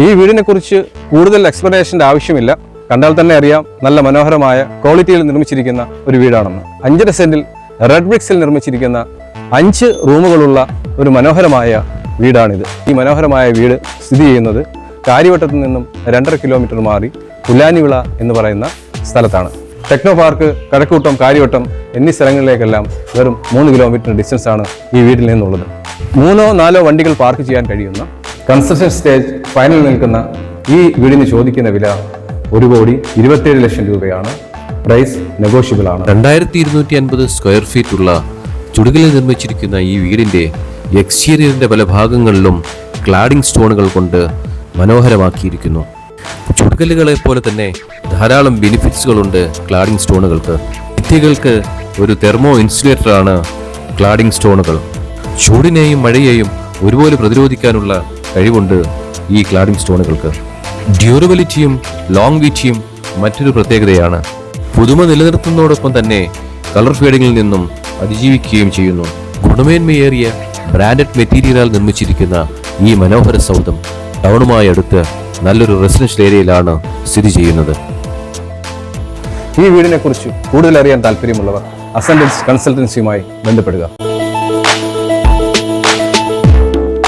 ഈ വീടിനെ കുറിച്ച് കൂടുതൽ എക്സ്പ്ലനേഷൻ്റെ ആവശ്യമില്ല. കണ്ടാൽ തന്നെ അറിയാം നല്ല മനോഹരമായ ക്വാളിറ്റിയിൽ നിർമ്മിച്ചിരിക്കുന്ന ഒരു വീടാണെന്ന്. 5.5 സെന്റിൽ റെഡ് ബ്രിക്സിൽ നിർമ്മിച്ചിരിക്കുന്ന 5 റൂമുകളുള്ള ഒരു മനോഹരമായ വീടാണിത്. ഈ മനോഹരമായ വീട് സ്ഥിതി ചെയ്യുന്നത് കാര്യവട്ടത്തു നിന്നും 2.5 കിലോമീറ്റർ മാറി പുല്ലാനിവിള എന്ന് പറയുന്ന സ്ഥലത്താണ്. ടെക്നോ പാർക്ക്, കഴക്കൂട്ടം, കാര്യവട്ടം എന്നീ സ്ഥലങ്ങളിലേക്കെല്ലാം വെറും 3 കിലോമീറ്റർ ഡിസ്റ്റൻസ് ആണ് ഈ വീട്ടിൽ നിന്നുള്ളത്. 3-4 വണ്ടികൾ പാർക്ക് ചെയ്യാൻ കഴിയുന്ന കൺസ്ട്രക്ഷൻ സ്റ്റേജ് ഫൈനൽ നിൽക്കുന്ന ഈ വീടിന് ചോദിക്കുന്ന വില 1,27 ലക്ഷം രൂപയാണ്. പ്രൈസ് നെഗോഷ്യബിൾ ആണ്. 2250 സ്ക്വയർ ഫീറ്റ് ഉള്ള ചുടുകല്ലിൽ നിർമ്മിച്ചിരിക്കുന്ന ഈ വീടിന്റെ എക്സ്റ്റീരിയറിന്റെ പല ഭാഗങ്ങളിലും ക്ലാഡിംഗ് സ്റ്റോണുകൾ കൊണ്ട് മനോഹരമാക്കിയിരിക്കുന്നു. ചുടുകല്ലുകളെ പോലെ തന്നെ ധാരാളം ബെനിഫിറ്റ്സുകളുണ്ട് ക്ലാഡിംഗ് സ്റ്റോണുകൾക്ക്. ഭിത്തികൾക്ക് ഒരു തെർമോ ഇൻസുലേറ്റർ ആണ് ക്ലാഡിംഗ് സ്റ്റോണുകൾ. ചൂടിനെയും മഴയെയും ഒരുപോലെ പ്രതിരോധിക്കാനുള്ള കഴിവുണ്ട് ഈ ക്ലാഡിംഗ് സ്റ്റോണുകൾക്ക്. ഡ്യൂറബിലിറ്റിയും ലോങ്വിറ്റിയും മറ്റൊരു പ്രത്യേകതയാണ്. പുതുമ നിലനിർത്തുന്നതോടൊപ്പം തന്നെ കളർ ഫേഡിങ്ങിൽ നിന്നും അതിജീവിക്കുകയും ചെയ്യുന്നു. ഗുണമേന്മയേറിയ ബ്രാൻഡഡ് മെറ്റീരിയലാൽ നിർമ്മിച്ചിരിക്കുന്ന ഈ മനോഹര സൗധം ടൗണുമായി അടുത്ത് നല്ലൊരു റെസിഡൻഷ്യൽ ഏരിയയിലാണ് സ്ഥിതി ചെയ്യുന്നത്. ഈ വീടിനെ കുറിച്ച് കൂടുതൽ അറിയാൻ താല്പര്യമുള്ളവർ അസെൻഡൻസ് കൺസൾട്ടൻസിയുമായി ബന്ധപ്പെടുക.